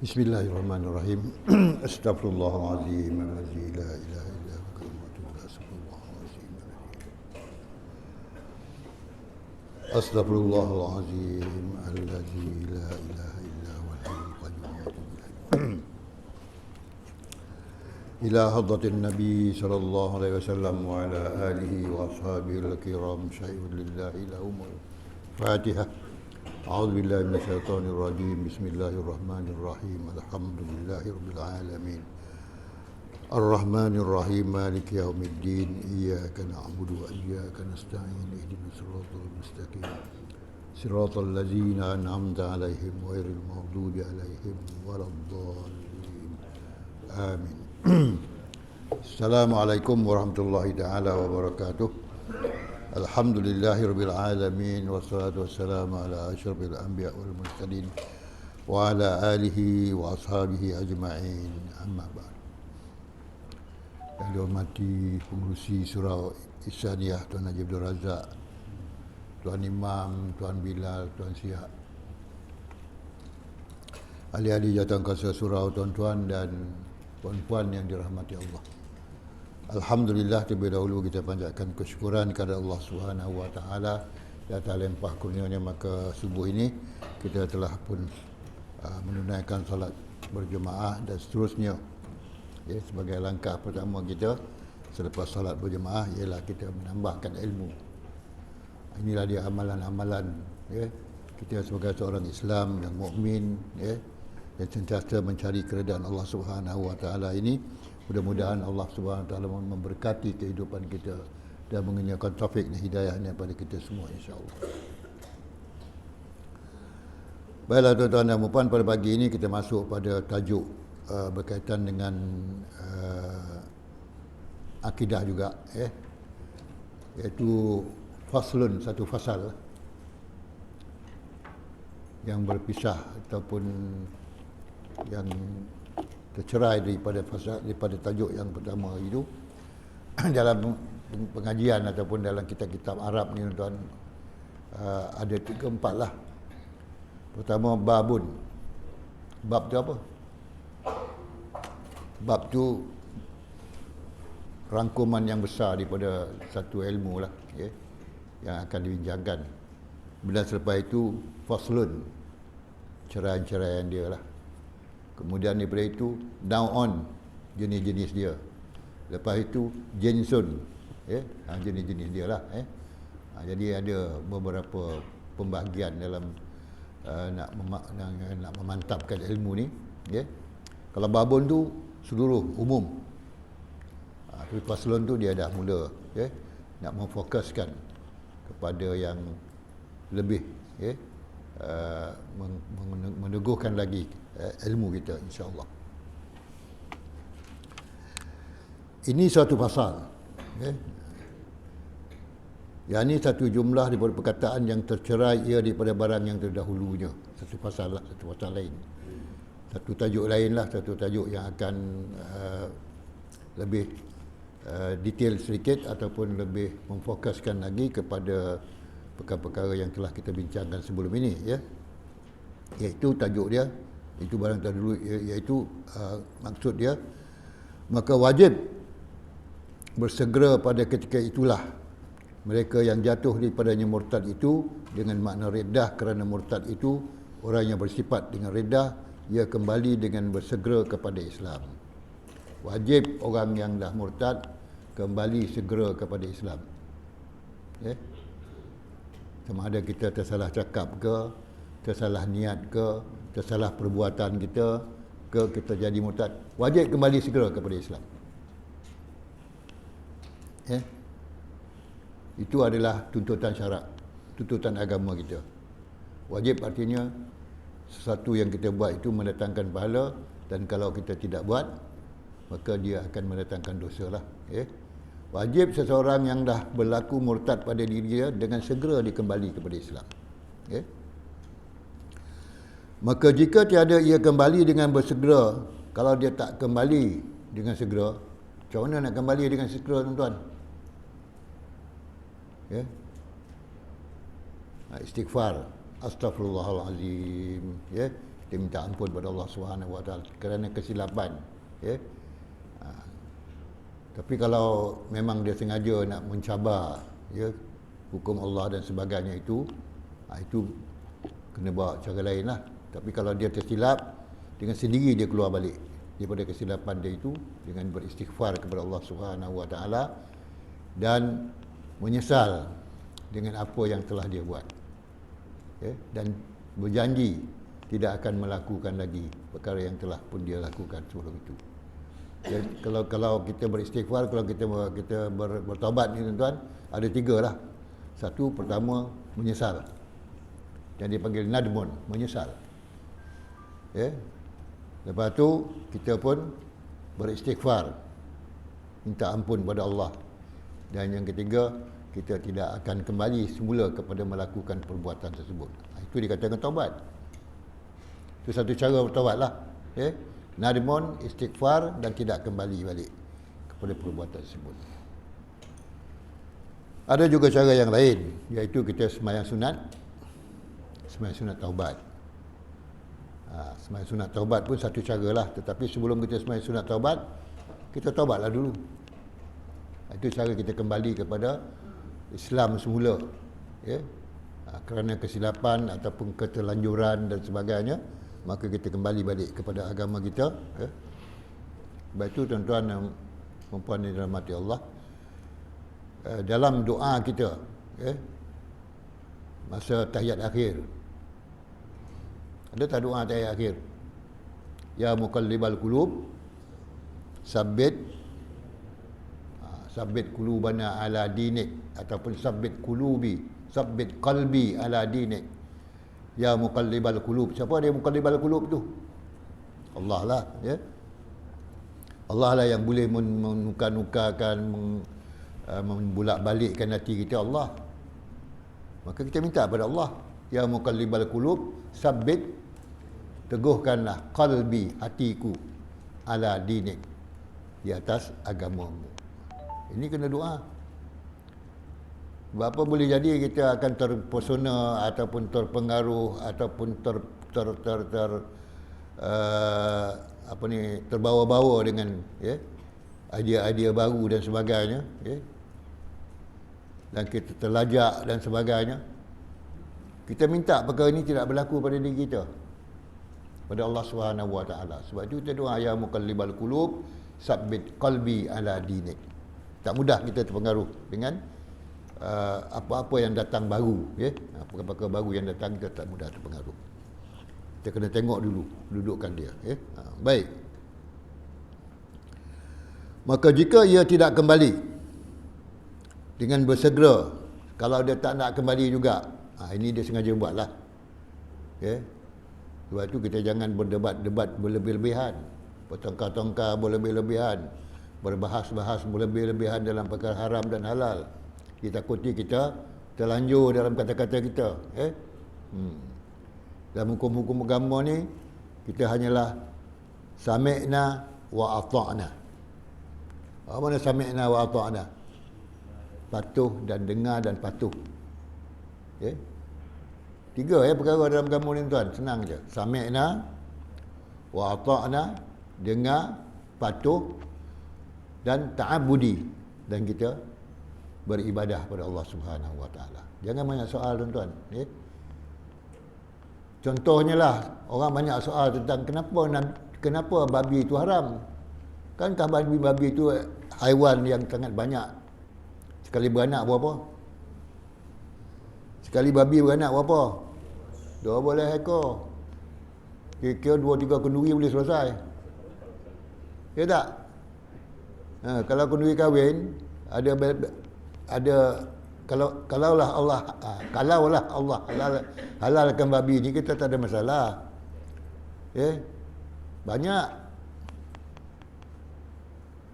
Bismillahirrahmanirrahim. Astaghfirullahalazim allazi la ilaha illa huwa kalimatu la astaghfirullahalazim. Astaghfirullahalazim allazi la ilaha illa huwa al-hayyul qayyum. Ila hadratin Nabi sallallahu alaihi wasallam wa ala alihi wa ashabihi al-kiram syai'un lillahi lahum Fatihah. أعوذ بالله من الشيطان الرجيم بسم الله الرحمن الرحيم الحمد لله رب العالمين الرحمن الرحيم مالك يوم الدين إياك نعبد وإياك نستعين اهدنا الصراط المستقيم صراط الذين أنعمت عليهم غير المغضوب عليهم ولا الضالين آمين السلام عليكم ورحمة الله تعالى وبركاته Alhamdulillahirabbil alamin wassalatu wassalamu ala asyrafil anbiya wal mursalin wa ala alihi wa ashabihi ajma'in amma ba'd. Yang dihormati pengurusi surau Ihsaniyah Tuan Haji Abdul Razak, Tuan Imam, Tuan Bilal, Tuan Sihat, ahli-ahli jawatankuasa surau, tuan-tuan dan puan-puan yang dirahmati Allah. Alhamdulillah, terlebih dahulu kita panjatkan kesyukuran kepada Allah Subhanahu wa taala di atas limpah kurnianya, maka subuh ini kita telah pun menunaikan solat berjemaah dan seterusnya. Ya, sebagai langkah pertama kita selepas solat berjemaah ialah kita menambahkan ilmu. Inilah dia amalan-amalan, ya, kita sebagai seorang Islam yang mukmin, ya, yang sentiasa mencari keredaan Allah Subhanahu wa taala ini. Mudah-mudahan Allah Subhanahu wa taala memberkati kehidupan kita dan mengenyahkan taufik dan hidayahnya pada kita semua, insya-Allah. Baiklah tuan-tuan dan puan, pada pagi ini kita masuk pada tajuk berkaitan dengan akidah juga, iaitu faslun, satu fasal yang berpisah ataupun yang tercerai daripada tajuk yang pertama itu. Dalam pengajian ataupun dalam kitab-kitab Arab ni tuan, ada 3-4 lah. Pertama, babun. Bab tu apa? Bab tu rangkuman yang besar daripada satu ilmu lah, ya, yang akan dibincangkan. Bila selepas itu faslun, ceraian-ceraian dia lah. Kemudian daripada itu down, jenis-jenis dia. Lepas itu jinsun, jenis-jenis dia lah. Jadi ada beberapa pembahagian dalam nak memantapkan ilmu ni. Kalau babun tu seluruh umum. Tapi faslun tu dia dah mula, nak memfokuskan kepada yang lebih, meneguhkan lagi ilmu kita, insya-Allah. Ini satu pasal, yang ini satu jumlah daripada perkataan yang tercerai ia daripada barang yang terdahulunya. Satu pasal lah, satu pasal lain, satu tajuk lain lah, satu tajuk yang akan lebih detail sedikit ataupun lebih memfokuskan lagi kepada perkara-perkara yang telah kita bincangkan sebelum ini, iaitu tajuk dia, itu barang terdahulu, iaitu maksud dia, maka wajib bersegera pada ketika itulah mereka yang jatuh daripadanya murtad itu, dengan makna reddah kerana murtad itu orang yang bersifat dengan reddah, ia kembali dengan bersegera kepada Islam. Wajib orang yang dah murtad kembali segera kepada Islam, sama ada kita tersalah cakap ke, tersalah niat ke, tersalah perbuatan kita ke, kita jadi murtad, wajib kembali segera kepada Islam. Itu adalah tuntutan syarak, tuntutan agama kita. Wajib artinya sesuatu yang kita buat itu mendatangkan pahala, dan kalau kita tidak buat maka dia akan mendatangkan dosa lah. Wajib seseorang yang dah berlaku murtad pada diri dia dengan segera dikembali kepada Islam. Maka jika tiada ia kembali dengan bersegera, kalau dia tak kembali dengan segera, macam mana nak kembali dengan segera, tuan-tuan? Istighfar, astaghfirullahalazim, dia minta ampun pada Allah Subhanahu Wa Taala kerana kesilapan, ya. Tapi kalau memang dia sengaja nak mencabar, ya, hukum Allah dan sebagainya itu kena bawa cara lain lah. Tapi kalau dia tersilap, dengan sendiri dia keluar balik daripada kesilapan dia itu dengan beristighfar kepada Allah Subhanahu Wa Taala dan menyesal dengan apa yang telah dia buat, ya, dan berjanji tidak akan melakukan lagi perkara yang telah pun dia lakukan sebelum itu. Jadi kalau kita beristighfar, kalau kita bertaubat ni tuan-tuan, ada tiga lah. Satu, pertama, menyesal. Yang dipanggil nadmun, menyesal. Ya. Lepas tu kita pun beristighfar, minta ampun pada Allah. Dan yang ketiga, kita tidak akan kembali semula kepada melakukan perbuatan tersebut. Itu dikatakan taubat. Itu satu cara bertaubat lah, ya. Nadmun, istighfar dan tidak kembali balik kepada perbuatan tersebut. Ada juga cara yang lain, iaitu kita sembahyang sunat taubat. Sembahyang sunat taubat pun satu cara lah. Tetapi sebelum kita sembahyang sunat taubat, kita taubatlah dulu. Itu cara kita kembali kepada Islam semula, ya. Kerana kesilapan ataupun keterlanjuran dan sebagainya, maka kita kembali balik kepada agama kita, ya. Sebab itu tuan-tuan dan puan-puan yang dirahmati Allah, dalam doa kita, ya, masa tahiyat akhir, ada tak doa tahiyat akhir? Ya muqallibal qulub, sabbit qulubana ala dinik, ataupun sabbit qalbi ala dinik. Ya muqallibal qulub. Siapa dia muqallibal qulub tu? Allah lah, ya. Allah lah yang boleh menukar-nukarkan, membulak-balikkan hati kita, Allah. Maka kita minta pada Allah, ya muqallibal qulub, sabbit, teguhkanlah qalbi, hatiku, ala dinik, di atas agamamu. Ini kena doa. Berapa boleh jadi kita akan terpesona ataupun terpengaruh ataupun terbawa-bawa dengan, ya, idea-idea baru dan sebagainya, ya. Dan kita terlajak dan sebagainya. Kita minta perkara ini tidak berlaku pada diri kita, pada Allah Subhanahu Wa Taala. Sebab itu kita doa, ya muqallibal qulub, sabbit qalbi ala dinik. Tak mudah kita terpengaruh dengan apa-apa yang datang baru, ya. Apa-apa baru yang datang, kita tak mudah terpengaruh. Kita kena tengok dulu kedudukan dia, ya. Baik. Maka jika ia tidak kembali, dengan bersegera, kalau dia tak nak kembali juga, ini dia sengaja buatlah, ya. Sebab itu kita jangan berdebat-debat berlebih-lebihan, bertongkar-tongkar berlebih-lebihan, berbahas-bahas berlebih-lebihan dalam perkara haram dan halal. Ditakuti kita terlanjur dalam kata-kata kita, ya. Dalam hukum-hukum agama ni, kita hanyalah sami'na wa ata'na. Apa mana sami'na wa ata'na? Patuh dan dengar dan patuh, ya. Tiga, ya, perkara dalam agama ni tuan, senang je. Sami'na wa ata'na, dengar, patuh dan ta'abudi, dan kita beribadah pada Allah Subhanahu Wa Taala. Jangan banyak soal tuan-tuan, ya. Contohnya lah, orang banyak soal tentang kenapa babi itu haram. Kankah babi itu haiwan yang sangat banyak? Sekali beranak berapa? Sekali babi beranak berapa? 12 ekor. Kira-kira 2-3 kenduri boleh selesai. Ya tak? Kalau kenduri kahwin, kalaulah Allah halalkan babi ni, kita tak ada masalah. Ya. Banyak.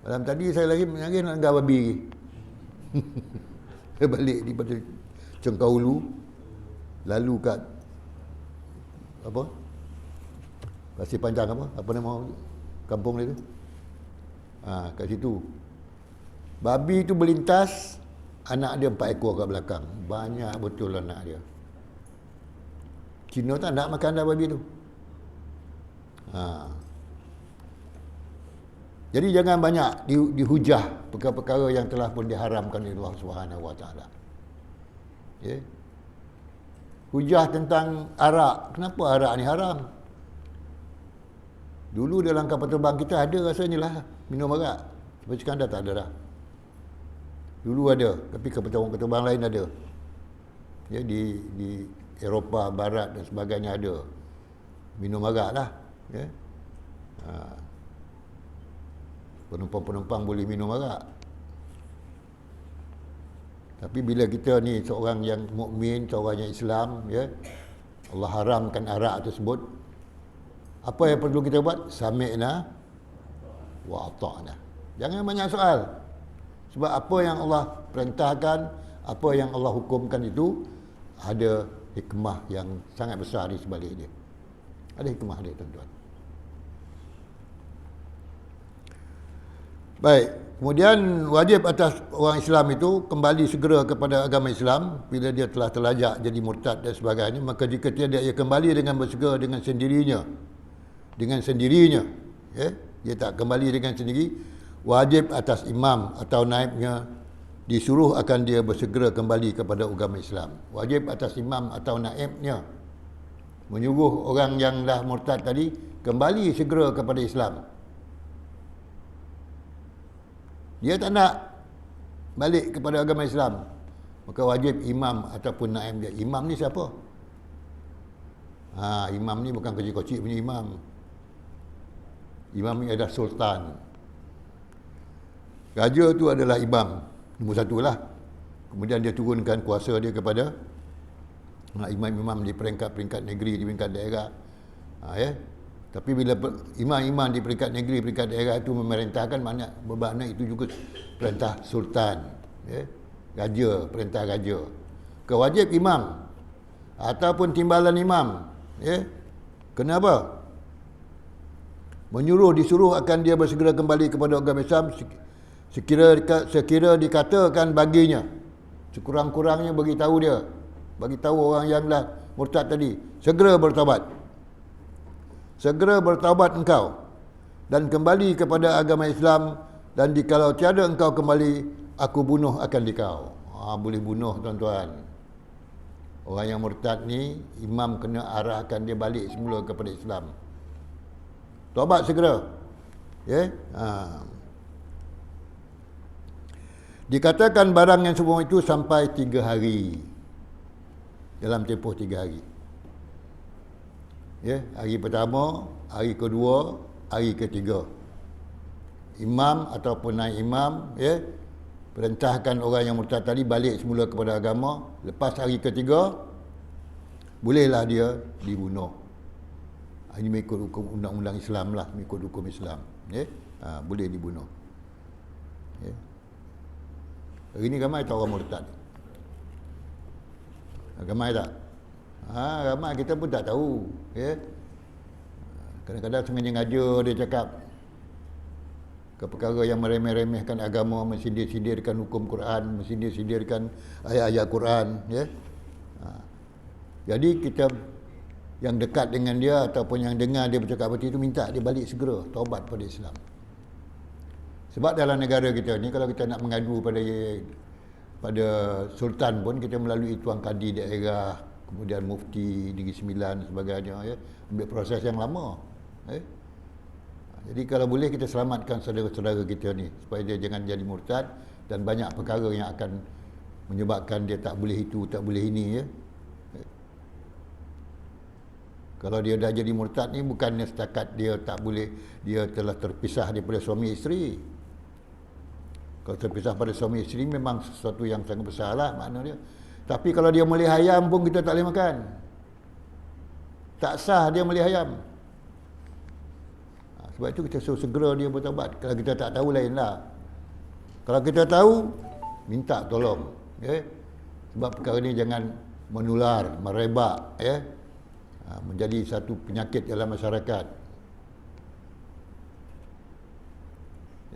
Malam tadi saya lagi nak anggar babi. Saya balik daripada Cengkahulu, lalu kat apa? Pasir Panjang apa nama kampung dia tu? Kat situ. Babi tu berlintas, anak dia 4 ekor kat belakang. Banyak betul anak dia. Cina tak nak makan dah babi tu. Ha. Jadi jangan banyak dihujah perkara-perkara yang telah pun diharamkan oleh Allah Subhanahu Wa Taala. Okay. Hujah tentang arak. Kenapa arak ni haram? Dulu dalam kapal terbang kita ada rasanya lah minum arak. Sampai sekarang dah tak ada dah. Dulu ada, tapi kapal terbang lain ada. Ya, di Eropah Barat dan sebagainya ada. Minum arak lah. Ya. Ha. Penumpang-penumpang boleh minum arak. Tapi bila kita ni seorang yang mukmin, seorang yang Islam, ya, Allah haramkan arak tersebut, apa yang perlu kita buat? Sami'na wa ata'na. Jangan banyak soal. Sebab apa yang Allah perintahkan, apa yang Allah hukumkan itu ada hikmah yang sangat besar di sebalik dia. Ada hikmah dia, tuan-tuan. Baik, kemudian wajib atas orang Islam itu kembali segera kepada agama Islam bila dia telah terlajak jadi murtad dan sebagainya. Maka jika tidak, ia kembali dengan bersegera dengan sendirinya. Ya, dia tak kembali dengan sendiri. Wajib atas imam atau naibnya disuruh akan dia bersegera kembali kepada agama Islam. Wajib atas imam atau naibnya menyuruh orang yang dah murtad tadi kembali segera kepada Islam. Dia tak nak balik kepada agama Islam, maka wajib imam ataupun naib dia. Imam ni siapa? Imam ni bukan kecil-kecil punya imam. Imam ni adalah sultan. Raja tu adalah imam nombor satu lah. Kemudian dia turunkan kuasa dia kepada imam-imam di peringkat-peringkat negeri, di peringkat daerah. Ya. Tapi bila imam-imam di peringkat negeri, peringkat daerah itu memerintahkan, bermakna itu juga perintah sultan, ya? Raja, perintah raja. Kewajib imam ataupun timbalan imam, ya? Kenapa? Disuruh akan dia bersegera kembali kepada agama Islam sekira dikatakan baginya, sekurang-kurangnya bagi tahu orang yang dah murtad tadi, segera bertaubat engkau dan kembali kepada agama Islam, dan jikalau tiada engkau kembali, aku bunuh akan dikau. Boleh bunuh, tuan-tuan. Orang yang murtad ni, imam kena arahkan dia balik semula kepada Islam. Taubat segera. Ya? Dikatakan barang yang semua itu sampai 3 hari. Dalam tempoh 3 hari. Ya, hari pertama, hari kedua, hari ketiga. Imam ataupun naib imam, ya, perintahkan orang yang murtad tadi balik semula kepada agama. Lepas hari ketiga, bolehlah dia dibunuh. Ini mengikut hukum undang-undang Islam lah, mengikut hukum Islam. Ya, boleh dibunuh. Ya. Hari ini ramai tak orang murtad? Ramai tak? Ramai kita pun tak tahu, ya. Kadang-kadang sengaja-ngaja dia cakap ke perkara yang meremeh-remehkan agama, mensindir-sindirkan hukum Quran, mensindir-sindirkan ayat-ayat Quran, ya. Jadi kita yang dekat dengan dia ataupun yang dengar dia bercakap seperti itu, minta dia balik segera taubat pada Islam. Sebab dalam negara kita ni, kalau kita nak mengadu pada sultan pun, kita melalui tuan kadi daerah, kemudian mufti Negeri Sembilan sebagainya, ya. Ambil proses yang lama, ya. Jadi kalau boleh kita selamatkan saudara-saudara kita ni supaya dia jangan jadi murtad, dan banyak perkara yang akan menyebabkan dia tak boleh itu, tak boleh ini, ya. Kalau dia dah jadi murtad ni, bukannya setakat dia tak boleh, dia telah terpisah daripada suami isteri. Kalau terpisah pada suami isteri memang sesuatu yang sangat besar lah makna dia. Tapi kalau dia melih ayam pun kita tak boleh makan. Tak sah dia melih ayam. Sebab itu kita suruh segera dia bertaubat. Kalau kita tak tahu, lain lah. Kalau kita tahu, minta tolong, ya. Sebab perkara ni jangan menular, merebak, ya. Menjadi satu penyakit dalam masyarakat,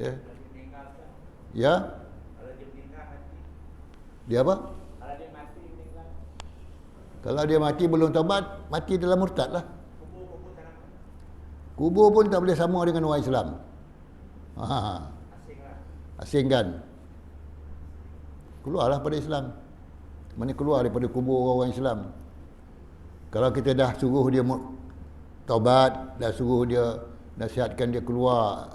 ya. Ya. Dia apa? Kalau dia mati belum taubat, mati dalam murtad lah. Kubur pun tak boleh sama dengan orang Islam. Ha. Asing kan? Keluarlah pada Islam. Mana keluar daripada kubur orang Islam. Kalau kita dah suruh dia taubat, dah suruh dia, nasihatkan dia keluar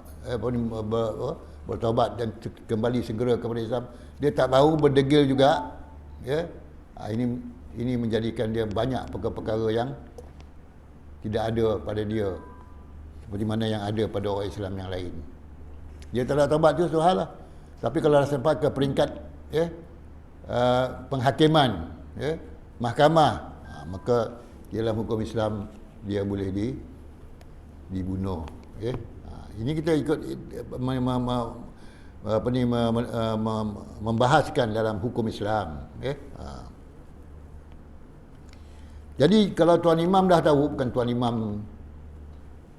bertaubat dan kembali segera kepada Islam, dia tak mahu, berdegil juga, ya. Ini menjadikan dia banyak perkara-perkara yang tidak ada pada dia seperti mana yang ada pada orang Islam yang lain. Dia tak ada taubat tu soal lah. Tapi kalau dah sampai ke peringkat penghakiman, mahkamah, maka dalam hukum Islam dia boleh dibunuh. Ini kita ikut membahaskan dalam hukum Islam. Jadi kalau tuan imam dah tahu, bukan tuan imam,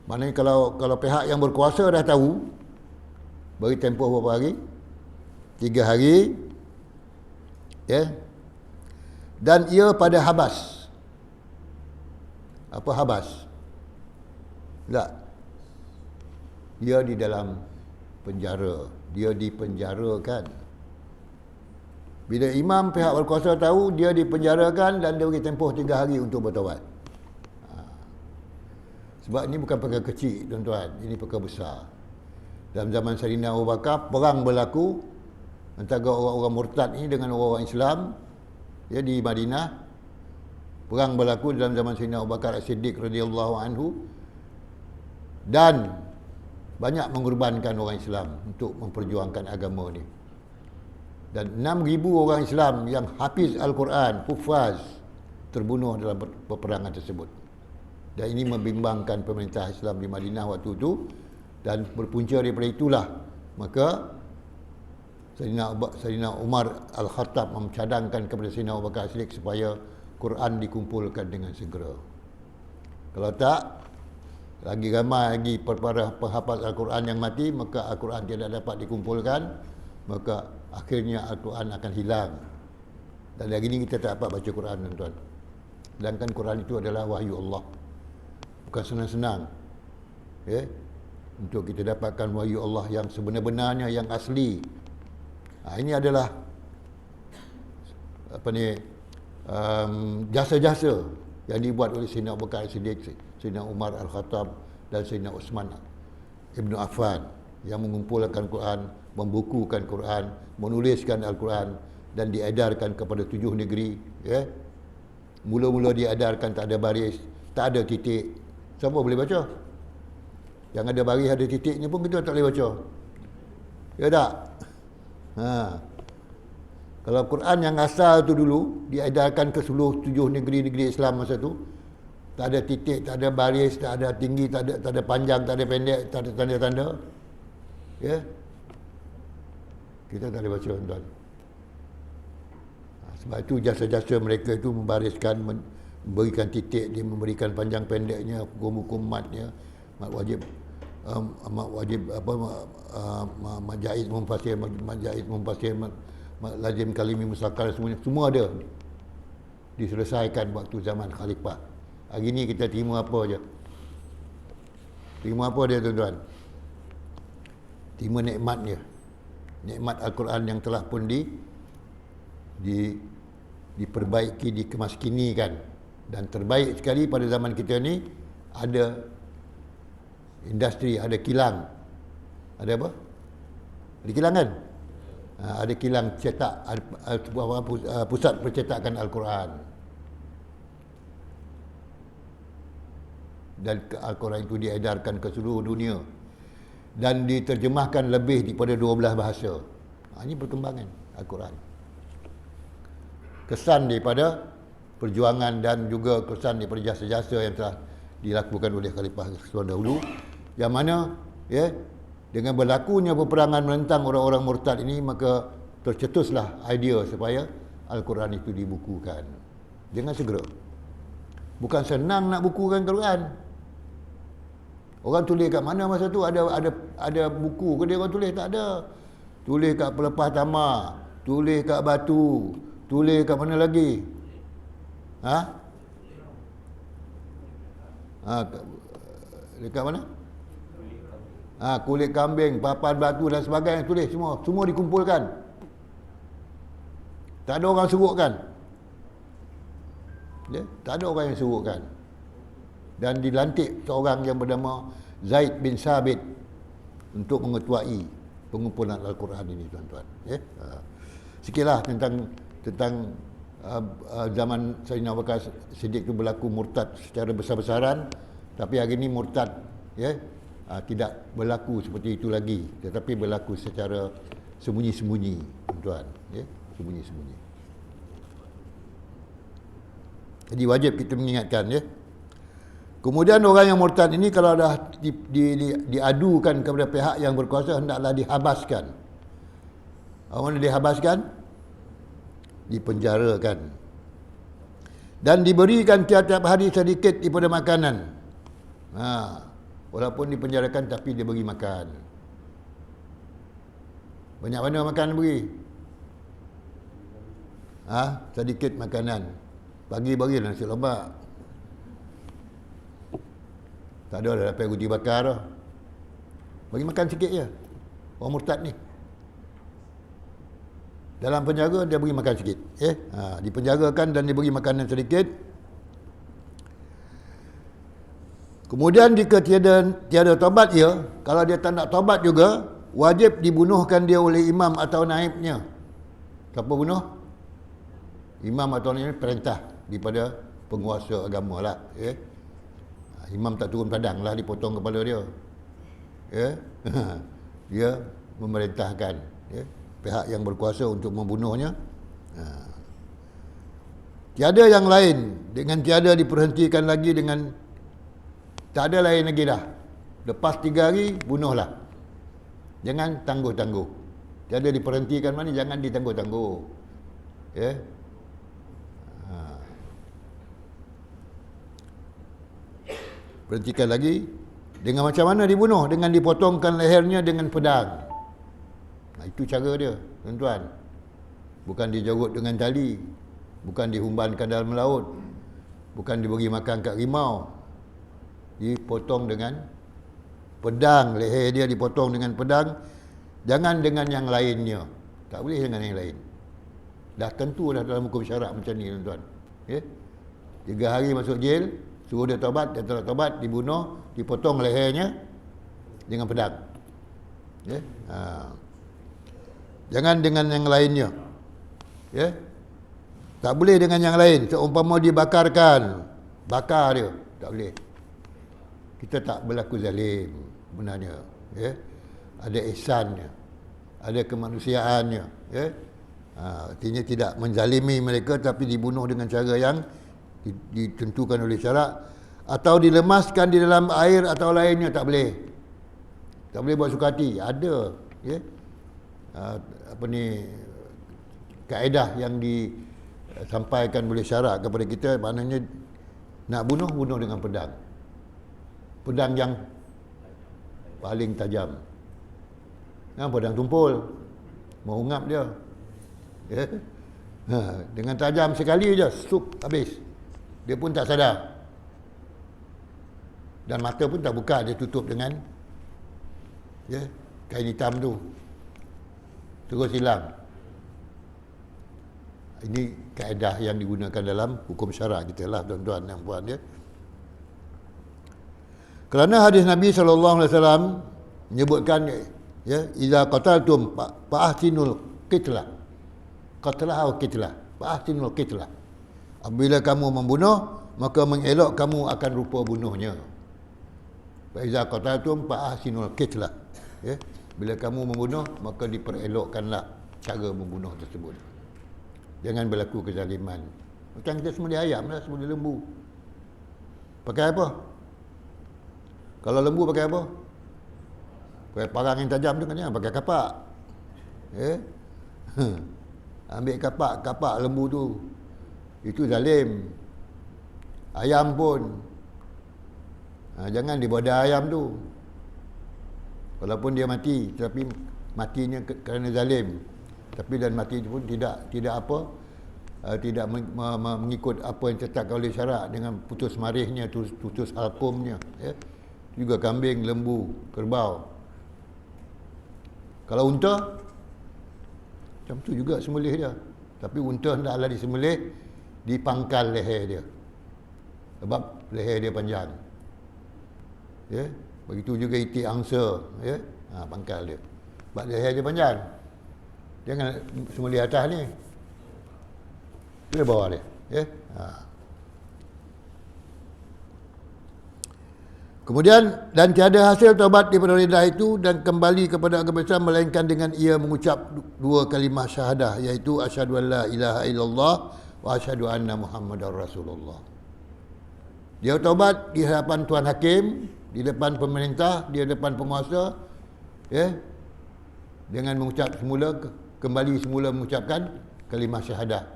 maknanya kalau pihak yang berkuasa dah tahu, beri tempoh berapa hari? 3 hari, dan ia pada habas. Apa habas? Tak. Dia di dalam penjara. Dia dipenjarakan. Bila imam pihak berkuasa tahu, dia dipenjarakan dan dia beri tempoh 3 hari untuk bertaubat. Sebab ini bukan perkara kecil, tuan-tuan. Ini perkara besar. Dalam zaman Sayyidina Abu Bakar, perang berlaku antara orang-orang murtad ini dengan orang-orang Islam, di Madinah. Perang berlaku dalam zaman Sayyidina Abu Bakar As-Siddiq radhiyallahu anhu, dan banyak mengorbankan orang Islam untuk memperjuangkan agama ni. Dan 6,000 orang Islam yang hafiz Al-Quran, hufaz, terbunuh dalam peperangan tersebut. Dan ini membimbangkan pemerintah Islam di Madinah waktu itu, dan berpunca daripada itulah maka Sayyidina Umar Al-Khattab mencadangkan kepada Sayyidina Abu Bakar As-Siddiq supaya Quran dikumpulkan dengan segera. Kalau tak, lagi ramai lagi penghafaz Al-Quran yang mati, maka Al-Quran tidak dapat dikumpulkan, maka akhirnya Al-Quran akan hilang. Dan lagi ini kita tak dapat baca Quran, tuan-tuan. Sedangkan Quran itu adalah wahyu Allah. Bukan senang-senang. Untuk kita dapatkan wahyu Allah yang sebenar-benarnya, yang asli. Ini adalah jasa-jasa yang dibuat oleh Sayyidina Abu Bakar As-Siddiq, Sayyidina Umar Al-Khattab dan Sayyidina Uthman Ibn Affan, yang mengumpulkan Quran, membukukan Quran, menuliskan Al-Quran dan diedarkan kepada 7 negeri. Mula-mula diedarkan tak ada baris, tak ada titik. Siapa boleh baca? Yang ada baris ada titiknya pun kita tak boleh baca. Ya tak? Kalau Quran yang asal tu dulu diedarkan ke seluruh 7 negeri-negeri Islam masa tu, tak ada titik, tak ada baris, tak ada tinggi, tak ada panjang, tak ada pendek, tak ada tanda-tanda. Kita tak boleh baca, tuan. Sebab itu jasa-jasa mereka itu membariskan, memberikan titik, dia memberikan panjang pendeknya, hukum-hukum matnya, mat wajib majaiz mumpasir, lazim kalimi musakkar, semua ada diselesaikan waktu zaman khalifah. Hari ni kita terima apa je? Terima apa dia, tuan-tuan? Terima nikmatnya. Nikmat Al-Quran yang telah pun diperbaiki, dikemaskinikan. Dan terbaik sekali pada zaman kita ni, ada industri, ada kilang. Ada apa? Ada kilang kan? Ada kilang cetak, pusat percetakan Al-Quran. Dan Al-Quran itu diedarkan ke seluruh dunia dan diterjemahkan lebih daripada 12 bahasa. Ini perkembangan Al-Quran. Kesan daripada perjuangan dan juga kesan daripada jasa-jasa yang telah dilakukan oleh Khalifah Sultan dahulu, yang mana dengan berlakunya peperangan menentang orang-orang murtad ini, maka tercetuslah idea supaya Al-Quran itu dibukukan dengan segera. Bukan senang nak bukukan Quran. Orang tulis kat mana masa tu? Ada buku ke dia orang tulis? Tak ada. Tulis kat pelepah tamar, tulis kat batu, tulis kat mana lagi? Dekat mana? Kulit kambing, papan batu dan sebagainya, tulis semua dikumpulkan. Tak ada orang surutkan. Ya, tak ada orang yang surutkan. Dan dilantik seorang yang bernama Zaid bin Sabit untuk mengetuai pengumpulan Al-Quran ini, tuan-tuan. Ya. Sikitlah tentang zaman Sayyidina Abu Bakar Siddiq itu berlaku murtad secara besar-besaran, tapi hari ini murtad tidak berlaku seperti itu lagi, tetapi berlaku secara sembunyi-sembunyi, tuan-tuan, ya, sembunyi-sembunyi. Jadi wajib kita mengingatkan, ya. Kemudian orang yang murtad ini kalau dah diadukan kepada pihak yang berkuasa, hendaklah dihabaskan. Mana dihabaskan? Dipenjarakan. Dan diberikan tiap-tiap hari sedikit daripada makanan. Walaupun dipenjarakan tapi dia beri makan. Banyak mana makan beri? Sedikit makanan. Pagi bagi nasi lemak. Tak ada dah dapat roti bakar dah. Bagi makan sikit je. Orang murtad ni. Dalam penjara dia beri makan sikit. Dipenjarakan dan diberi makanan sedikit. Kemudian jika tiada taubat dia, kalau dia tak nak taubat juga, wajib dibunuhkan dia oleh imam atau naibnya. Siapa bunuh? Imam atau naib perintah daripada penguasa agama lah. Imam tak turun padang lah, dipotong kepala dia. Dia memerintahkan pihak yang berkuasa untuk membunuhnya. Tiada yang lain, dengan tiada diperhentikan lagi, dengan tak ada lain lagi dah. Lepas 3 hari, bunuhlah. Jangan tangguh-tangguh. Tiada diperhentikan mana, jangan ditangguh-tangguh. Perhatikan lagi. Dengan macam mana dibunuh? Dengan dipotongkan lehernya dengan pedang. Itu cara dia, tuan-tuan. Bukan dijorut dengan tali, bukan dihumbankan dalam laut, bukan diberi makan kat rimau. Dipotong dengan pedang, leher dia dipotong dengan pedang. Jangan dengan yang lainnya. Tak boleh dengan yang lain. Dah tentu dah dalam hukum syarak macam ni, tuan-tuan. 3 hari masuk jail, suruh dia taubat, dia tak taubat, dibunuh, dipotong lehernya dengan pedang. Jangan dengan yang lainnya. Tak boleh dengan yang lain. Seumpama dibakarkan, bakar dia, tak boleh. Kita tak berlaku zalim sebenarnya. Ada ihsannya, ada kemanusiaannya. Artinya tidak menzalimi mereka, tapi dibunuh dengan cara yang ditentukan oleh syarak, atau dilemaskan di dalam air atau lainnya, tak boleh. Tak boleh buat suka hati. Ada kaedah yang disampaikan oleh syarak kepada kita, maknanya nak bunuh dengan pedang. Pedang yang paling tajam. Pedang tumpul, mau ngap dia. Dengan tajam sekali je, sup, habis. Dia pun tak sadar. Dan mata pun tak buka, dia tutup dengan kain hitam tu. Terus hilang. Ini kaedah yang digunakan dalam hukum syarak kita lah, tuan-tuan dan puan. Kerana hadis Nabi SAW menyebutkan, iza qataltum fa'ahsinul qitlah. Qatlah atau qitlah. Fa'ahsinul qitlah. Apabila kamu membunuh, maka mengelok kamu akan rupa bunuhnya. Fa'iza qataltum fa'ahsinul qitlah. Bila kamu membunuh, maka diperelokkanlah cara membunuh tersebut. Jangan berlaku kezaliman. Macam kita sembelih ayam lah, sembelih lembu. Pakai apa? Kalau lembu pakai apa? Pakai parang yang tajam tu kan, pakai kapak. Ambil kapak lembu tu. Itu zalim. Ayam pun. Jangan dibodah ayam tu. Walaupun dia mati, tetapi matinya kerana zalim. Tapi dan mati pun tidak tidak mengikut apa yang ditetapkan oleh syarak, dengan putus marihnya, putus halkumnya. Juga kambing, lembu, kerbau. Kalau unta, macam tu juga sembelih dia. Tapi unta hendaklah disembelih di pangkal leher dia. Sebab leher dia panjang. Ya, begitu juga itik angsa, ya. Pangkal dia. Sebab leher dia panjang. Jangan sembelih atas ni. Dia bawah dia, ya. Kemudian, dan tiada hasil taubat daripada lidah itu dan kembali kepada agama Islam melainkan dengan ia mengucap dua kalimah syahadah, iaitu asyhadu an la ilaha illallah wa asyhadu anna Muhammadar Rasulullah. Dia taubat di hadapan Tuan Hakim, di depan pemerintah, di depan penguasa, ya, dengan mengucap semula, kembali semula mengucapkan kalimah syahadah,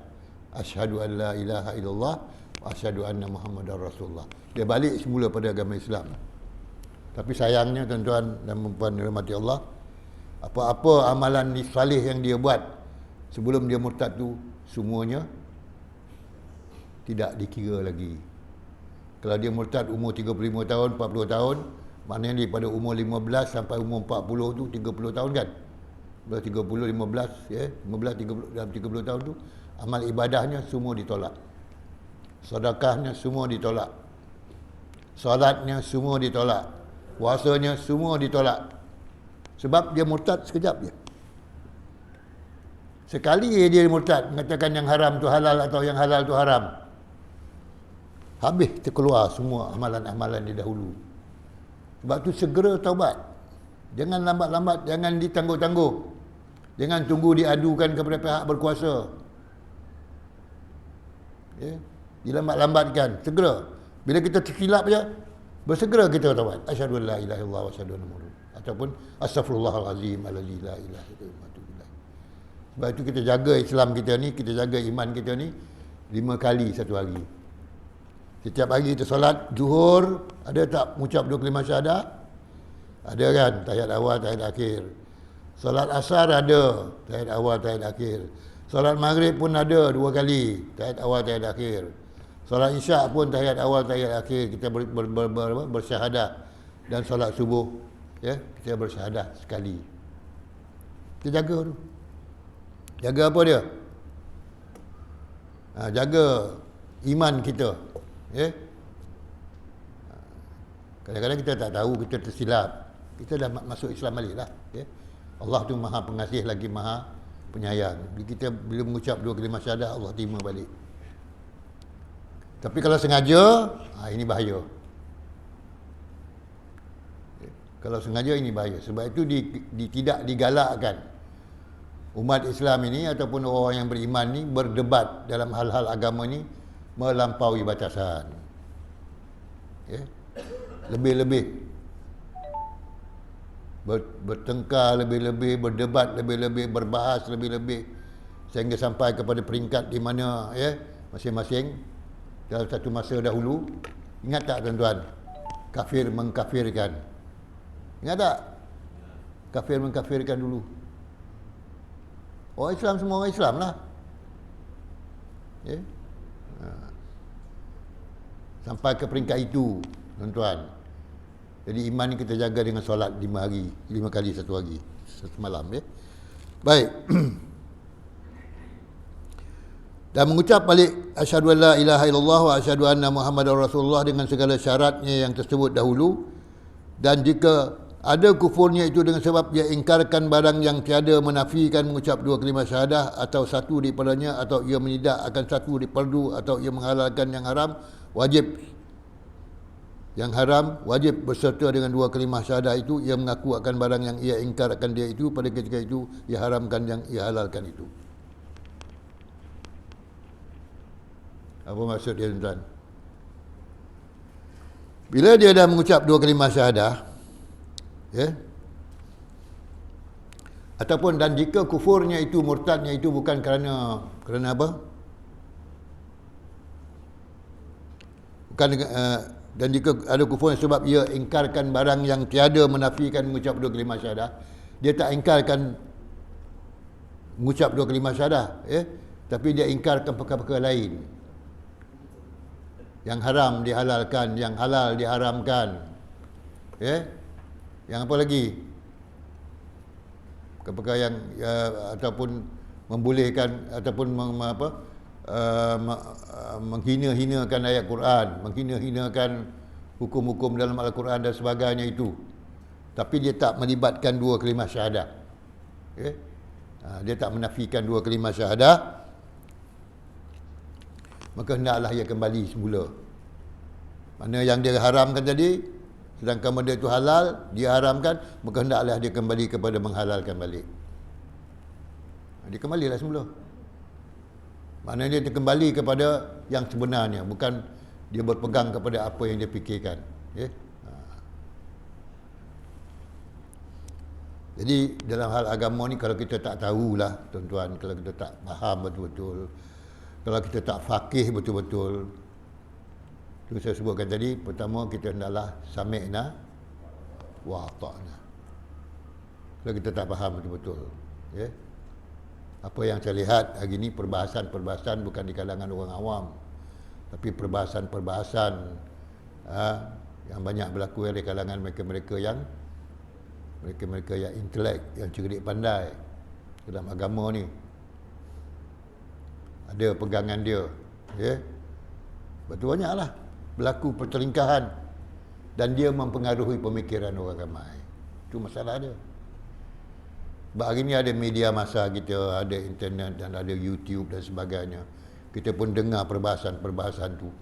asyhadu an la ilaha illallah wa asyhadu anna Muhammadar Rasulullah. Dia balik semula pada agama Islam. Tapi sayangnya tuan-tuan dan puan-puan dirahmati Allah, apa-apa amalan salih yang dia buat sebelum dia murtad tu, semuanya tidak dikira lagi. Kalau dia murtad umur 35 tahun, 40 tahun, maknanya daripada umur 15 sampai umur 40 tu 30 tahun kan? 30, 15, ya, 15, 30, dalam 30 tahun tu amal ibadahnya semua ditolak. Sedekahnya semua ditolak. Solatnya semua ditolak. Puasanya semua ditolak. Sebab dia murtad sekejap je. Sekali dia murtad, mengatakan yang haram tu halal atau yang halal tu haram, habis terkeluar semua amalan-amalan dia dahulu. Sebab tu segera taubat. Jangan lambat-lambat, jangan ditangguh-tangguh. Jangan tunggu diadukan kepada pihak berkuasa. Ya, dilambat-lambatkan, segera. Bila kita tersilap je, bersegera kita taubat. Asyhadu an la ilaha illallah wa asyhadu anna Muhammadar ataupun astaghfirullahalazim allazi la ilaha illallah. Sebab itu kita jaga Islam kita ni, kita jaga iman kita ni 5 kali satu hari. Setiap hari kita solat zuhur, ada tak mengucap 2 kalimah syahadah? Ada kan, tahiyat awal, tahiyat akhir. Solat asar ada, tahiyat awal, tahiyat akhir. Solat maghrib pun ada 2 kali, tahiyat awal, tahiyat akhir. Solat isyak pun tahiyat awal, tahiyat akhir, kita bersyahadah. Dan solat subuh, ya, kita bersyahadah sekali. Kita jaga tu. Jaga apa dia? Jaga iman kita, ya. Kadang-kadang kita tak tahu, kita tersilap, kita dah masuk Islam balik lah, ya. Allah tu maha pengasih lagi maha penyayang. Bila mengucap 2 kalimah syahadah, Allah terima balik. Tapi kalau sengaja, ini bahaya. Kalau sengaja ini bahaya. Sebab itu tidak digalakkan umat Islam ini ataupun orang yang beriman ni berdebat dalam hal-hal agama ni melampaui batasan. Ya. Lebih-lebih. Bertengkar lebih-lebih, berdebat lebih-lebih, berbahas lebih-lebih, sehingga sampai kepada peringkat di mana, ya, masing-masing dalam satu masa dahulu, ingat tak tuan-tuan, kafir mengkafirkan. Ingat tak? Kafir mengkafirkan dulu. Orang Islam semua orang Islam lah. Ya? Sampai ke peringkat itu, tuan-tuan. Jadi iman ni kita jaga dengan solat 5 hari, 5 kali satu hari, satu malam, ya. Baik. Dan mengucap balik asyhadu an la ilaha illallah wa asyhadu anna Muhammadar Rasulullah dengan segala syaratnya yang tersebut dahulu. Dan jika ada kufurnya itu dengan sebab dia ingkarkan barang yang tiada, menafikan mengucap 2 kalimah syahadah atau satu daripadanya, atau ia menidak akan satu diperdu, atau ia menghalalkan yang haram, wajib berserta dengan 2 kalimah syahadah itu. Ia mengaku akan barang yang ia ingkar akan dia itu, pada ketika itu ia haramkan yang ia halalkan itu. Apa maksud dia, tuan-tuan? Bila dia dah mengucap 2 kalimah syahadah, ya, ataupun dan jika kufurnya itu, murtadnya itu bukan kerana apa? Bukan dan jika ada kufur sebab ia ingkarkan barang yang tiada, menafikan mengucap 2 kalimah syahadah, dia tak ingkarkan mengucap 2 kalimah syahadah, ya, tapi dia ingkarkan perkara-perkara lain. Yang haram dihalalkan, yang halal diharamkan, ya. Yang apa lagi? perkara yang ataupun membolehkan ataupun menghina-hinakan ayat Quran, menghina-hinakan hukum-hukum dalam Al-Quran dan sebagainya itu. Tapi dia tak melibatkan dua kalimah syahadah. Okay? Dia tak menafikan dua kalimah syahadah, maka hendaklah ia kembali semula. Mana yang dia haramkan tadi, sedangkan benda itu halal, dia haramkan, maka hendaklah dia kembali kepada menghalalkan balik. Dia kembalilah semula. Maknanya dia kembali kepada yang sebenarnya, bukan dia berpegang kepada apa yang dia fikirkan. Okay? Jadi dalam hal agama ni, kalau kita tak tahulah tuan-tuan, kalau kita tak faham betul-betul, kalau kita tak faqih betul-betul, itu saya sebutkan tadi, pertama kita hendaklah sami'na wa ata'na. Kalau kita tak faham betul-betul, ya. Apa yang saya lihat hari ini, perbahasan-perbahasan bukan di kalangan orang awam, tapi perbahasan-perbahasan yang banyak berlaku di kalangan mereka-mereka yang intelek, yang cerdik pandai dalam agama ni. Ada pegangan dia, ya. Betul banyaklah berlaku pertelingkahan dan dia mempengaruhi pemikiran orang ramai. Itu masalah dia. Sebab hari ni ada media masa kita, ada internet dan ada YouTube dan sebagainya. Kita pun dengar perbahasan-perbahasan tu.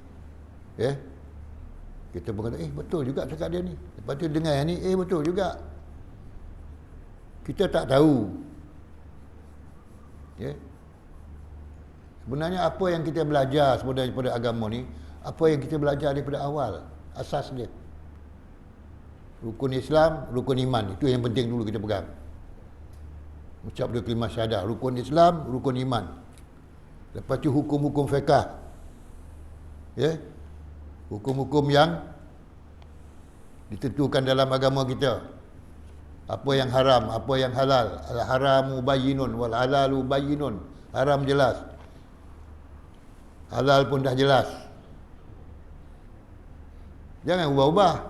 Ya. Kita pun kata, betul juga cakap dia ni. Lepas tu dengar yang ni, betul juga. Kita tak tahu. Ya. Sebenarnya apa yang kita belajar sebenarnya daripada agama ni, apa yang kita belajar daripada awal, asas dia. Rukun Islam, rukun iman, itu yang penting dulu kita pegang. Ucap dua kalimah syahadah, rukun Islam, rukun iman. Lepas tu hukum-hukum fiqh. Ya. Hukum-hukum yang ditentukan dalam agama kita. Apa yang haram, apa yang halal. Al-haramu bayyinun wal halalu bayyinun. Haram jelas. Halal pun dah jelas. Jangan ubah-ubah.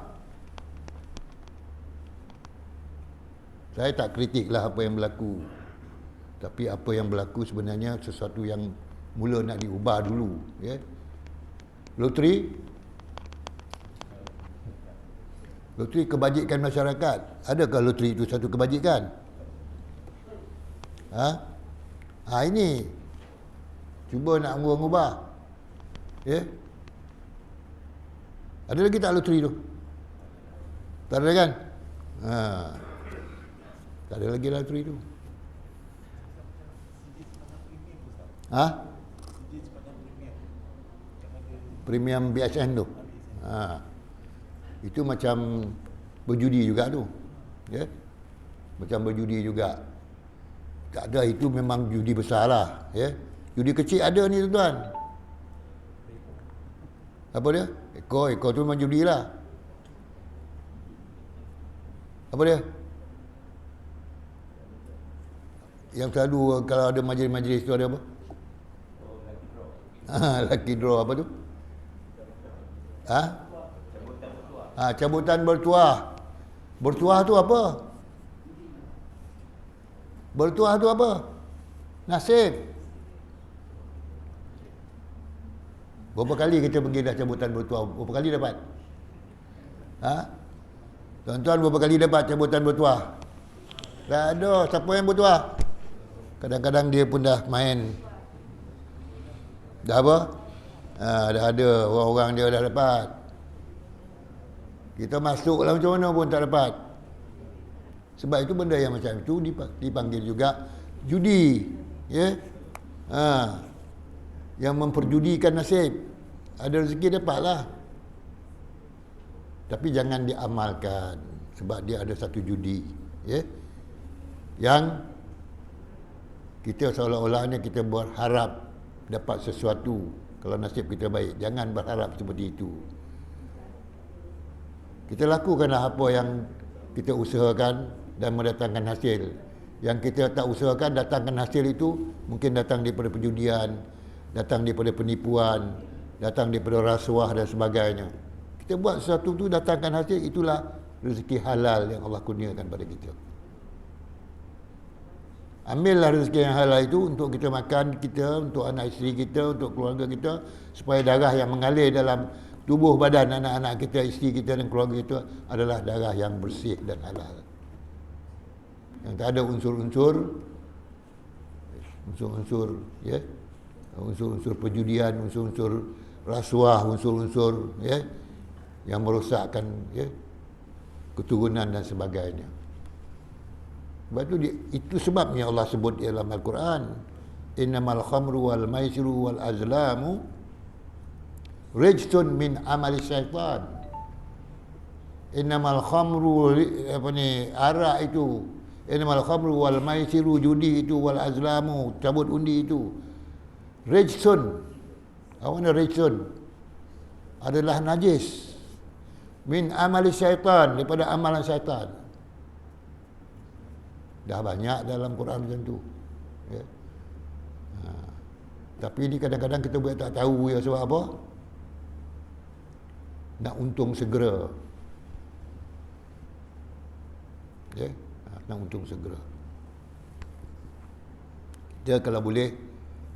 Saya tak kritiklah apa yang berlaku. Tapi apa yang berlaku sebenarnya sesuatu yang mula nak diubah dulu. Ya. Loteri kebajikan masyarakat. Adakah loteri itu satu kebajikan? Ini cuba nak ubah. Ya. Ada lagi tak loteri tu? Tak ada kan? Tak ada lagi loteri tu. Premium BSN tu. Itu macam berjudi juga tu. Ya. Macam berjudi juga. Tak ada, itu memang judi besar lah. Ya. Judi kecil ada ni tuan-tuan. Apa dia? Ekor tu memang judi lah. Apa dia? Yang selalu kalau ada majlis-majlis tu ada apa? Lucky draw apa tu? Cabutan bertuah. Bertuah tu apa? Bertuah tu apa? Nasib. Berapa kali kita pergi dah cabutan bertuah? Berapa kali dapat? Tuan-tuan berapa kali dapat cabutan bertuah? Tak ada. Siapa yang bertuah? Kadang-kadang dia pun dah main. Dah apa? Dah ada orang-orang dia dah dapat. Kita masuk lah macam mana pun tak dapat. Sebab itu benda yang macam itu dipanggil juga judi. Ya. Yang memperjudikan nasib. Ada rezeki dapatlah. Tapi jangan diamalkan. Sebab dia ada satu judi. Ya. Yang kita seolah-olahnya kita berharap dapat sesuatu kalau nasib kita baik. Jangan berharap seperti itu. Kita lakukanlah apa yang kita usahakan dan mendatangkan hasil. Yang kita tak usahakan datangkan hasil itu mungkin datang daripada perjudian, datang daripada penipuan, datang daripada rasuah dan sebagainya. Kita buat sesuatu tu datangkan hasil, itulah rezeki halal yang Allah kurniakan pada kita. Ambillah rezeki yang halal itu untuk kita makan kita, untuk anak isteri kita, untuk keluarga kita, supaya darah yang mengalir dalam tubuh badan anak-anak kita, isteri kita dan keluarga kita adalah darah yang bersih dan halal. Yang tak ada unsur-unsur ya, unsur-unsur perjudian, unsur-unsur rasuah, unsur-unsur ya yang merosakkan ya keturunan dan sebagainya. Sebab itu sebabnya Allah sebut dalam Al-Quran, innamal khamru wal maisiru wal azlamu rijsun min amali syaitan. Innamal khamru arak itu, innamal khamru wal maisiru judi itu, wal azlamu cabut undi itu, rijsun. Apa makna rijsun? Adalah najis min amali syaitan, daripada amalan syaitan. Dah banyak dalam Quran macam tu ya. Tapi ni kadang-kadang kita buat tak tahu ya, sebab apa? Nak untung segera ya, nak untung segera. Dia kalau boleh,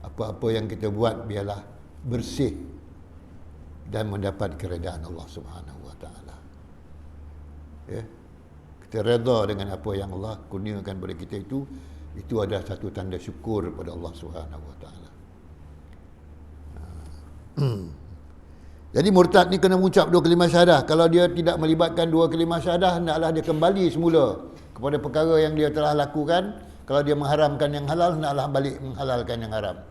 apa-apa yang kita buat biarlah bersih dan mendapat keredaan Allah Subhanahu wa taala. Ya. Kita redha dengan apa yang Allah kurniakan kepada kita, itu adalah satu tanda syukur kepada Allah Subhanahu wa taala. Jadi murtad ni kena mengucap dua kalimah syahadah. Kalau dia tidak melibatkan dua kalimah syahadah, hendaklah dia kembali semula kepada perkara yang dia telah lakukan. Kalau dia mengharamkan yang halal, hendaklah balik menghalalkan yang haram.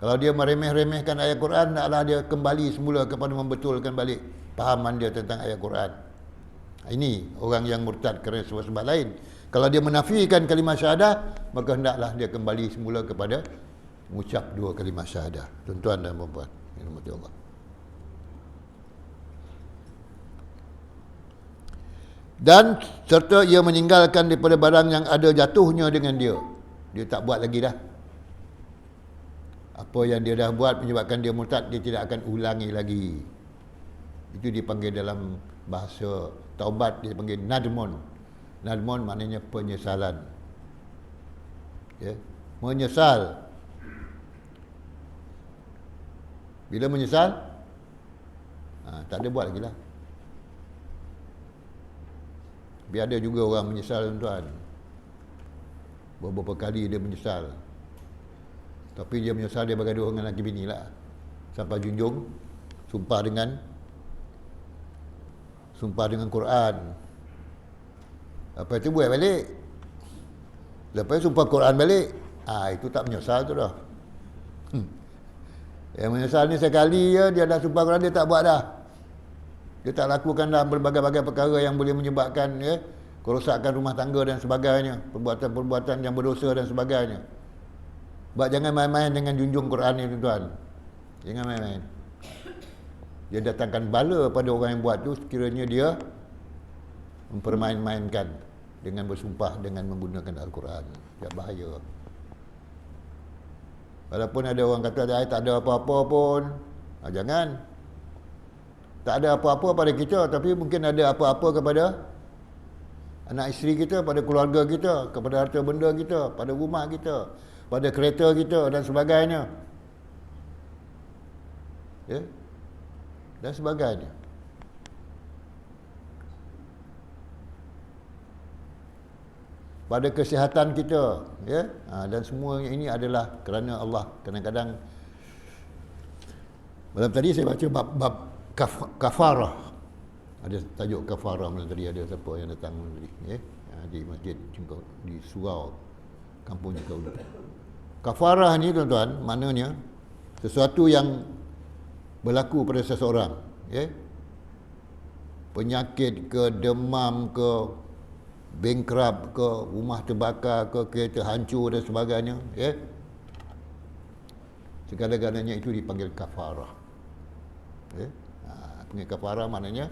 Kalau dia meremeh-remehkan ayat Quran, hendaklah dia kembali semula kepada membetulkan balik pahaman dia tentang ayat Quran. Ini orang yang murtad kerana sebab-sebab lain. Kalau dia menafikan kalimah syahadah, maka hendaklah dia kembali semula kepada mengucap dua kalimah syahadah. Tuan-tuan dan puan-puan, yang dirahmati Allah. Dan serta ia meninggalkan daripada barang yang ada jatuhnya dengan dia. Dia tak buat lagi dah. Apa yang dia dah buat menyebabkan dia murtad, dia tidak akan ulangi lagi. Itu dipanggil dalam bahasa taubat, dia panggil nadmun. Nadmun maknanya penyesalan. Ya, menyesal. Bila menyesal, tak ada buat lagi lah. Biar ada juga orang menyesal, tuan-tuan. Beberapa kali dia menyesal. Tapi dia menyesal, dia bergaduh dengan laki bini lah. Sampai junjung sumpah dengan Quran. Lepas itu buat balik. Lepas itu sumpah Quran balik. Itu tak menyesal tu dah. Yang menyesal ni sekali dia dah sumpah Quran, dia tak buat dah. Dia tak lakukan dah berbagai-bagai perkara yang boleh menyebabkan ya, kerosakan rumah tangga dan sebagainya, perbuatan-perbuatan yang berdosa dan sebagainya. Sebab jangan main-main dengan junjung Quran ni, tuan-tuan. Jangan main-main. Dia datangkan bala pada orang yang buat tu sekiranya dia mempermain-mainkan dengan bersumpah dengan menggunakan Al-Quran. Dia bahaya. Walaupun ada orang kata tak ada apa-apa pun, jangan. Tak ada apa-apa pada kita, tapi mungkin ada apa-apa kepada anak isteri kita, pada keluarga kita, kepada harta benda kita, pada rumah kita, pada kereta kita dan sebagainya. Ya? Dan sebagainya. Pada kesihatan kita, ya? Dan semua ini adalah kerana Allah. Kadang-kadang malam tadi saya baca bab kafarah. Ada tajuk kafarah malam tadi, ada siapa yang datang tadi, ya? Di masjid di surau kampung Cikau. Kafarah ni, tuan-tuan, maknanya sesuatu yang berlaku pada seseorang, ya? Penyakit ke, demam ke, bankrupt ke, rumah terbakar ke, kereta hancur dan sebagainya, ya? Segala-galanya itu dipanggil kafarah, ya? Panggil kafarah maknanya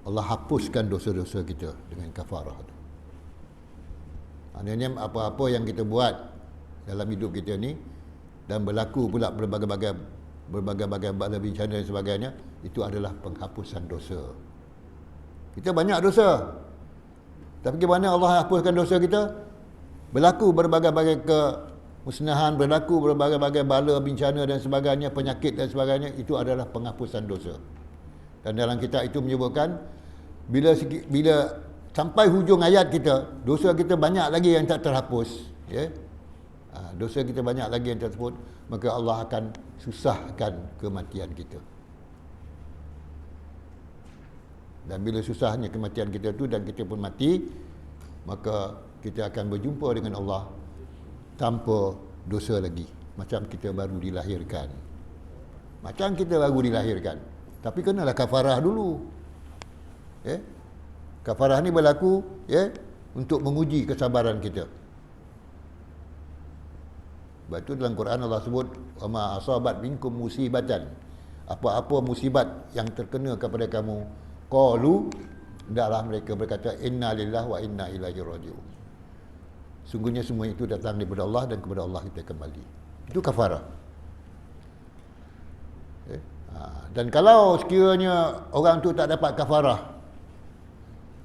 Allah hapuskan dosa-dosa kita dengan kafarah itu. Maknanya apa-apa yang kita buat dalam hidup kita ni dan berlaku pula berbagai-bagai bala bencana dan sebagainya, itu adalah penghapusan dosa. Kita banyak dosa. Tapi bagaimana Allah hapuskan dosa kita? Berlaku berbagai-bagai kemusnahan, berlaku berbagai-bagai bala, bencana dan sebagainya, penyakit dan sebagainya, itu adalah penghapusan dosa. Dan dalam kitab itu menyebutkan bila sampai hujung ayat kita, dosa kita banyak lagi yang tak terhapus, ya. Dosa kita banyak lagi yang tersebut, maka Allah akan susahkan kematian kita. Dan bila susahnya kematian kita tu dan kita pun mati, maka kita akan berjumpa dengan Allah tanpa dosa lagi, macam kita baru dilahirkan. Macam kita baru dilahirkan. Tapi kenalah kafarah dulu. Ya. Kafarah ni berlaku, ya, untuk menguji kesabaran kita. Sebab itu dalam Quran Allah sebut, "Wa ma asabat minkum musibatan." Apa-apa musibat yang terkena kepada kamu, qalu, hendaklah mereka berkata, "Inna lillahi wa inna ilaihi raji'un." Sungguhnya semua itu datang daripada Allah dan kepada Allah kita kembali. Itu kafarah. Dan kalau sekiranya orang tu tak dapat kafarah,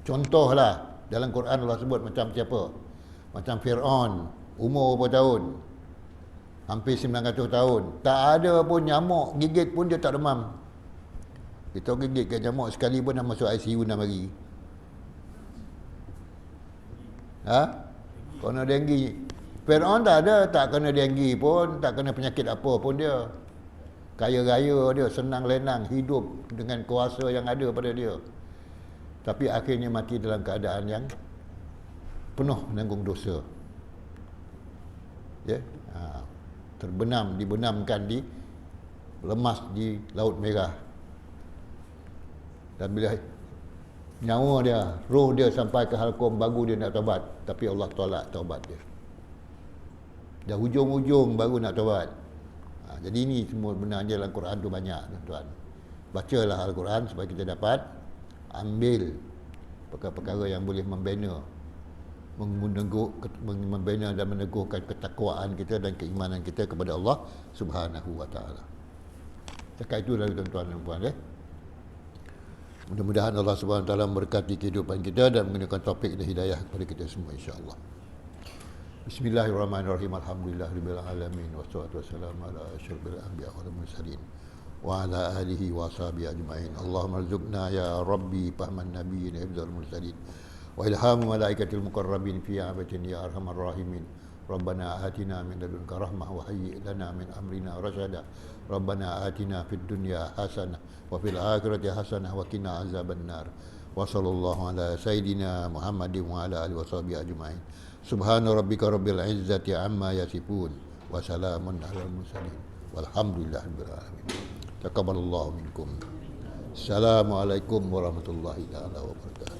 contohlah dalam Quran Allah sebut macam siapa? Macam Fir'aun, umur berapa tahun? Hampir 900 tahun. Tak ada pun nyamuk gigit pun dia tak demam. Kita gigit ke nyamuk sekali pun dah masuk ICU 6 hari. Kena denggi. Fir'aun tak kena denggi pun, tak kena penyakit apa pun dia. Kaya-raya dia, senang lenang hidup dengan kuasa yang ada pada dia. Tapi akhirnya mati dalam keadaan yang penuh menanggung dosa. Ya. Dibenamkan lemas di Laut Merah. Dan bila nyawa dia, roh dia sampai ke halqum, baru dia nak taubat, tapi Allah tolak taubat dia. Dah hujung-hujung baru nak taubat. Jadi ini semua benarnya dalam Quran tu banyak, tuan-tuan. Bacalah Al-Quran supaya kita dapat ambil perkara-perkara yang boleh membina dan meneguhkan ketakwaan kita dan keimanan kita kepada Allah Subhanahu wa taala. Cakap itu dari tuan-tuan dan puan, Mudah-mudahan Allah Subhanahu wa taala memberkati kehidupan kita dan mengenalkan taufik dan hidayah kepada kita semua, insya-Allah. Bismillahirrahmanirrahim. Alhamdulillahirabbil alamin wassalatu wassalamu ala asyrafil anbiya wal mursalin wa ala alihi wa sahbihi ajmain. Allahumma rzuqna ya rabbi fahman nabiyyin hifdzal mursalin wa ilham malaikatil muqarrabin fi abatin ya arhamar rahimin. Rabbana atina min ladunka rahmah wa hayyi lana min amrina rasyada. Rabbana atina fid dunya hasanah wa fil akhirati hasanah wa qina azabannar. Wa sallallahu ala sayidina Muhammadin wa ala alihi wa sahbihi ajmain. Subhana rabbika rabbil izzati amma yasifun wa salamun alal mursalin walhamdulillahirabbil alamin. Taqabbalallahu minkum. Assalamualaikum warahmatullahi taala wabarakatuh.